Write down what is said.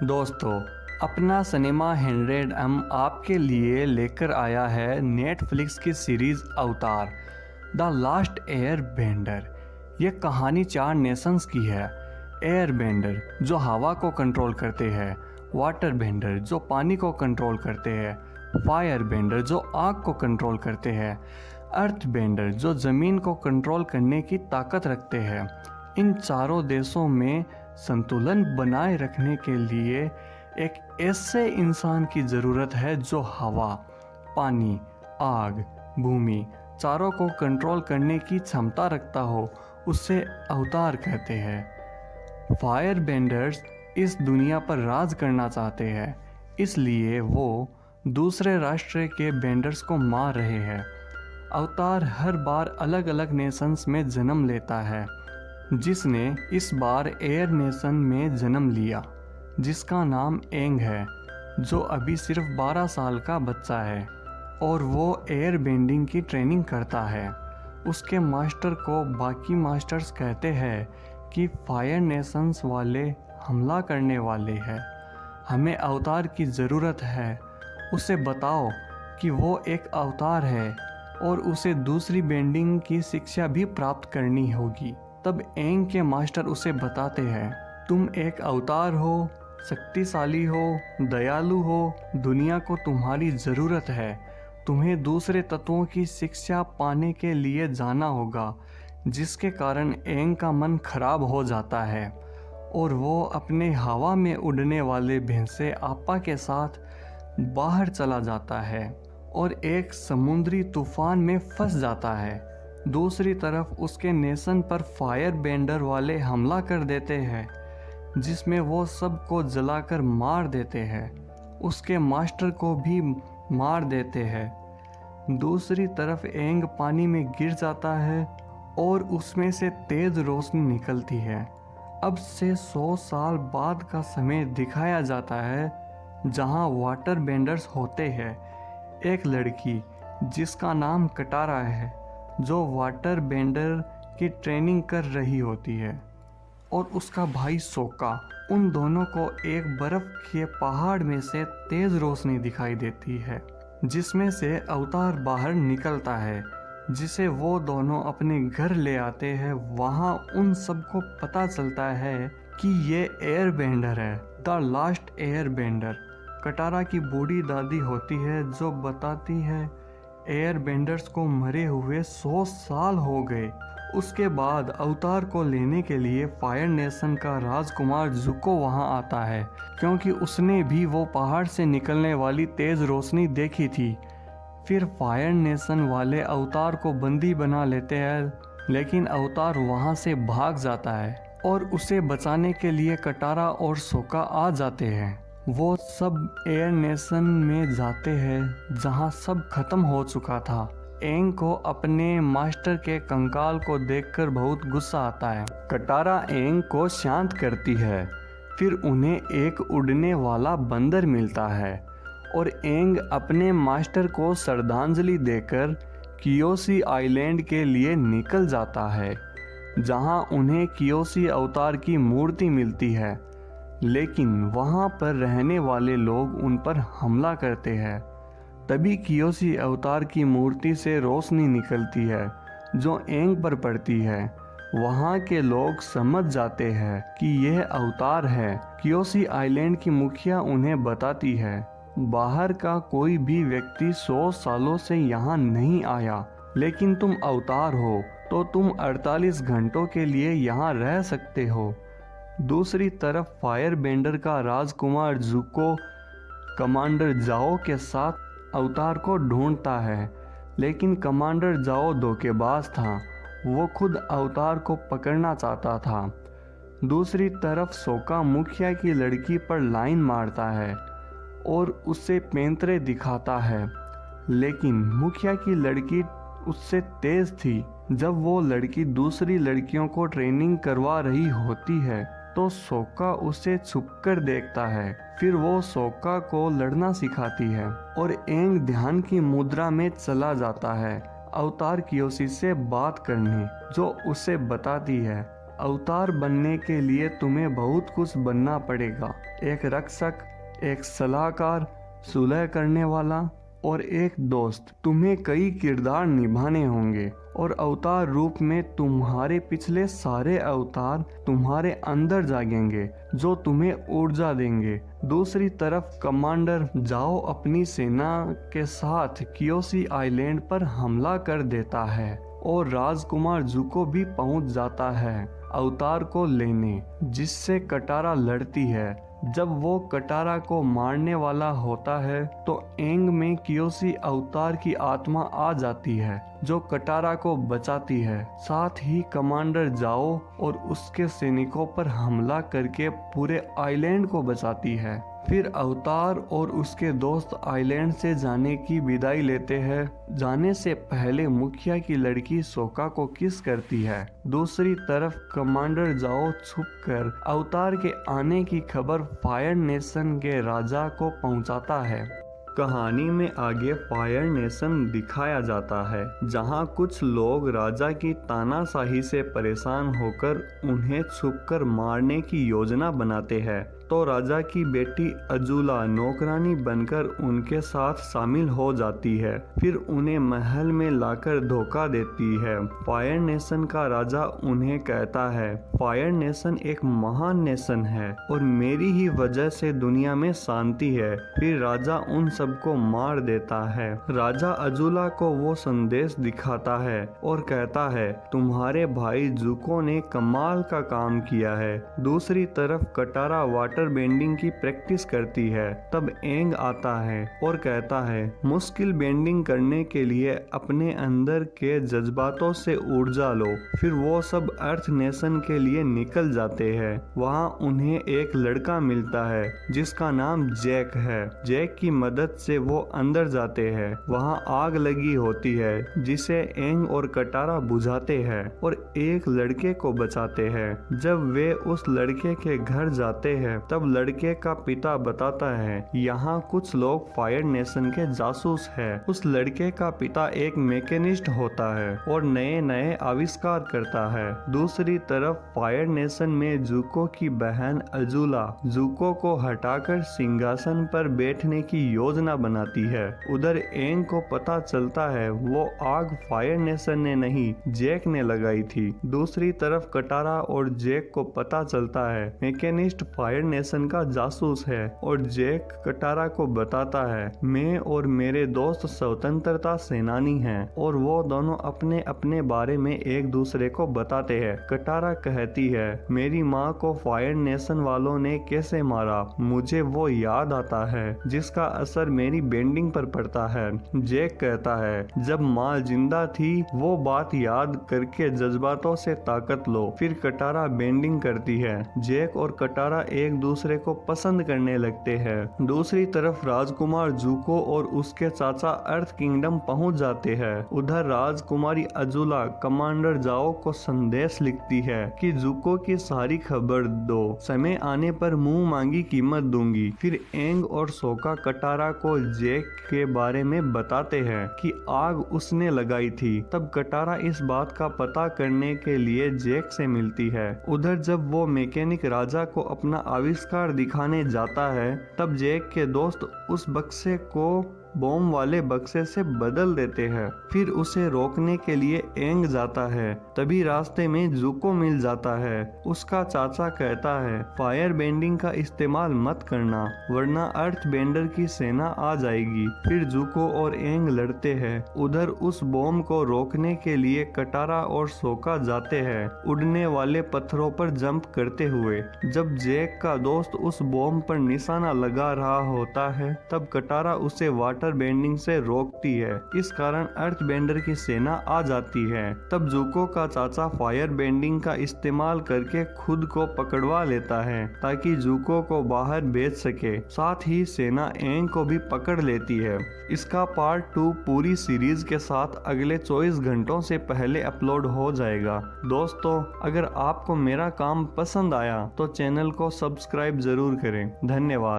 दोस्तों, अपना cinema 100M आपके लिए लेकर आया है नेटफ्लिक्स की सीरीज़ अवतार द लास्ट एयर बेंडर। ये कहानी 4 नेशंस की है। एयर बेंडर जो हवा को कंट्रोल करते हैं, वाटर बेंडर जो पानी को कंट्रोल करते हैं, फायर बेंडर जो आग को कंट्रोल करते हैं, अर्थ बेंडर जो ज़मीन को कंट्रोल करने की ताकत रखते हैं। इन चारों देशों में संतुलन बनाए रखने के लिए एक ऐसे इंसान की ज़रूरत है जो हवा, पानी, आग, भूमि चारों को कंट्रोल करने की क्षमता रखता हो। उसे अवतार कहते हैं। फायर बेंडर्स इस दुनिया पर राज करना चाहते हैं, इसलिए वो दूसरे राष्ट्र के बेंडर्स को मार रहे हैं। अवतार हर बार अलग अलग नेशंस में जन्म लेता है, जिसने इस बार एयर नेशन में जन्म लिया, जिसका नाम एंग है, जो अभी सिर्फ 12 साल का बच्चा है और वो एयर बेंडिंग की ट्रेनिंग करता है। उसके मास्टर को बाकी मास्टर्स कहते हैं कि फायर नेशंस वाले हमला करने वाले हैं, हमें अवतार की ज़रूरत है। उसे बताओ कि वो एक अवतार है और उसे दूसरी बेंडिंग की शिक्षा भी प्राप्त करनी होगी। तब एंग के मास्टर उसे बताते हैं, तुम एक अवतार हो, शक्तिशाली हो, दयालु हो, दुनिया को तुम्हारी ज़रूरत है। तुम्हें दूसरे तत्वों की शिक्षा पाने के लिए जाना होगा। जिसके कारण एंग का मन खराब हो जाता है और वो अपने हवा में उड़ने वाले भैंसे आपा के साथ बाहर चला जाता है और एक समुद्री तूफान में फंस जाता है। दूसरी तरफ उसके नेशन पर फायर बेंडर वाले हमला कर देते हैं, जिसमें वो सबको जलाकर मार देते हैं, उसके मास्टर को भी मार देते हैं। दूसरी तरफ एंग पानी में गिर जाता है और उसमें से तेज रोशनी निकलती है। अब से 100 साल बाद का समय दिखाया जाता है, जहां वाटर बेंडर्स होते हैं। एक लड़की जिसका नाम कटारा है, जो वाटर बेंडर की ट्रेनिंग कर रही होती है, और उसका भाई सोका। उन दोनों को एक बर्फ के पहाड़ में से तेज रोशनी दिखाई देती है, जिसमें से अवतार बाहर निकलता है, जिसे वो दोनों अपने घर ले आते हैं। वहाँ उन सबको पता चलता है कि ये एयर बेंडर है, the last air bender. Katara की बूढ़ी दादी होती है, जो बताती है एयर बेंडर्स को मरे हुए 100 साल हो गए। उसके बाद अवतार को लेने के लिए फायर नेशन का राजकुमार जुको वहां आता है, क्योंकि उसने भी वो पहाड़ से निकलने वाली तेज रोशनी देखी थी। फिर फायर नेशन वाले अवतार को बंदी बना लेते हैं, लेकिन अवतार वहां से भाग जाता है और उसे बचाने के लिए कटारा और सोका आ जाते हैं। वो सब एयर नेशन में जाते हैं, जहां सब खत्म हो चुका था। एंग को अपने मास्टर के कंकाल को देखकर बहुत गुस्सा आता है। कटारा एंग को शांत करती है। फिर उन्हें एक उड़ने वाला बंदर मिलता है और एंग अपने मास्टर को श्रद्धांजलि देकर कियोशी आइलैंड के लिए निकल जाता है, जहां उन्हें कियोशी अवतार की मूर्ति मिलती है। लेकिन वहां पर रहने वाले लोग उन पर हमला करते हैं। तभी कियोशी अवतार की मूर्ति से रोशनी निकलती है, जो एंग पर पड़ती है। वहां के लोग समझ जाते हैं कि यह अवतार है। कियोशी आइलैंड की मुखिया उन्हें बताती है, बाहर का कोई भी व्यक्ति 100 सालों से यहाँ नहीं आया, लेकिन तुम अवतार हो तो तुम 48 घंटों के लिए यहाँ रह सकते हो। दूसरी तरफ फायर बेंडर का राजकुमार जुको कमांडर जाओ के साथ अवतार को ढूंढता है, लेकिन कमांडर जाओ धोखेबाज था। वो खुद अवतार को पकड़ना चाहता था। दूसरी तरफ सोका मुखिया की लड़की पर लाइन मारता है और उसे पैंतरे दिखाता है, लेकिन मुखिया की लड़की उससे तेज थी। जब वो लड़की दूसरी लड़कियों को ट्रेनिंग करवा रही होती है, तो सोका उसे छुपकर देखता है। फिर वो सोका को लड़ना सिखाती है और एंग ध्यान की मुद्रा में चला जाता है अवतार कियोशी से बात करने, जो उसे बताती है अवतार बनने के लिए तुम्हें बहुत कुछ बनना पड़ेगा। एक रक्षक, एक सलाहकार, सुलह करने वाला और एक दोस्त। तुम्हें कई किरदार निभाने होंगे और अवतार रूप में तुम्हारे पिछले सारे अवतार तुम्हारे अंदर जागेंगे जो तुम्हें ऊर्जा देंगे। दूसरी तरफ कमांडर जाओ अपनी सेना के साथ कियोसी आइलैंड पर हमला कर देता है और राजकुमार जुको भी पहुंच जाता है अवतार को लेने, जिससे कटारा लड़ती है। जब वो कटारा को मारने वाला होता है तो एंग में कियोसी अवतार की आत्मा आ जाती है जो कटारा को बचाती है। साथ ही कमांडर जाओ और उसके सैनिकों पर हमला करके पूरे आइलैंड को बचाती है। फिर अवतार और उसके दोस्त आइलैंड से जाने की विदाई लेते हैं। जाने से पहले मुखिया की लड़की सोका को किस करती है। दूसरी तरफ कमांडर जाओ छुपकर अवतार के आने की खबर फायर नेशन के राजा को पहुंचाता है। कहानी में आगे फायर नेशन दिखाया जाता है जहां कुछ लोग राजा की तानाशाही से परेशान होकर उन्हें छुपकर मारने की योजना बनाते हैं। तो राजा की बेटी अजूला नौकरानी बनकर उनके साथ शामिल हो जाती है, फिर उन्हें महल में लाकर धोखा देती है। फायर नेशन का राजा उन्हें कहता है फायर नेशन एक महान नेशन है और मेरी ही वजह से दुनिया में शांति है। फिर राजा उन सबको मार देता है। राजा अजूला को वो संदेश दिखाता है और कहता है तुम्हारे भाई जुको ने कमाल का काम किया है। दूसरी तरफ कटारा वाटर बेंडिंग की प्रैक्टिस करती है। तब एंग आता है और कहता है मुश्किल बेंडिंग करने के लिए अपने अंदर के जज्बातों से ऊर्जा लो। फिर वो सब अर्थ नेशन के लिए निकल जाते हैं। वहाँ उन्हें एक लड़का मिलता है जिसका नाम जैक है। जैक की मदद से वो अंदर जाते हैं। वहाँ आग लगी होती है जिसे एंग और कटारा बुझाते हैं और एक लड़के को बचाते हैं। जब वे उस लड़के के घर जाते हैं तब लड़के का पिता बताता है यहाँ कुछ लोग फायर नेशन के जासूस हैं। उस लड़के का पिता एक मैकेनिस्ट होता है और नए नए आविष्कार करता है। दूसरी तरफ फायर नेशन में जुको की बहन अजूला जुको को हटाकर सिंहासन पर बैठने की योजना बनाती है। उधर एंग को पता चलता है वो आग फायर नेशन ने नहीं जैक ने लगाई थी। दूसरी तरफ कटारा और जैक को पता चलता है मैकेनिस्ट फायर नेशन का जासूस है और जैक कटारा को बताता है मैं और मेरे दोस्त स्वतंत्रता सेनानी हैं और वो दोनों अपने अपने बारे में एक दूसरे को बताते हैं। कटारा कहती है मेरी माँ को फायर नेशन वालों ने कैसे मारा, मुझे वो याद आता है जिसका असर मेरी बेंडिंग पर पड़ता है। जैक कहता है जब माँ जिंदा थी वो बात याद करके जज्बातों से ताकत लो। फिर कटारा बेंडिंग करती है। जैक और कटारा एक दूसरे को पसंद करने लगते हैं। दूसरी तरफ राजकुमार जुको और उसके चाचा अर्थ किंगडम पहुंच जाते हैं। उधर राजकुमारी अजूला कमांडर जाओ को संदेश लिखती है कि जुको की सारी खबर दो, समय आने पर मुंह मांगी कीमत दूंगी। फिर एंग और सोका कटारा को जैक के बारे में बताते हैं कि आग उसने लगाई थी। तब कटारा इस बात का पता करने के लिए जैक से मिलती है। उधर जब वो मैकेनिक राजा को अपना आविष्कार दिखाने जाता है तब जैक के दोस्त उस बक्से को बॉम्ब वाले बक्से से बदल देते हैं। फिर उसे रोकने के लिए एंग जाता है। तभी रास्ते में जुको मिल जाता है। उसका चाचा कहता है फायर बेंडिंग का इस्तेमाल मत करना वरना अर्थ बेंडर की सेना आ जाएगी। फिर जुको और एंग लड़ते हैं। उधर उस बॉम्ब को रोकने के लिए कटारा और सोका जाते हैं उड़ने वाले पत्थरों पर जंप करते हुए। जब जैक का दोस्त उस बॉम्ब पर निशाना लगा रहा होता है तब कटारा उसे वाटर बेंडिंग से रोकती है। इस कारण अर्थ बेंडर की सेना आ जाती है। तब जुको का चाचा फायर बेंडिंग का इस्तेमाल करके खुद को पकड़वा लेता है ताकि जुको को बाहर भेज सके। साथ ही सेना एंग को भी पकड़ लेती है। इसका पार्ट 2 पूरी सीरीज के साथ अगले 24 घंटों से पहले अपलोड हो जाएगा। दोस्तों अगर आपको मेरा काम पसंद आया तो चैनल को सब्सक्राइब जरूर करें। धन्यवाद।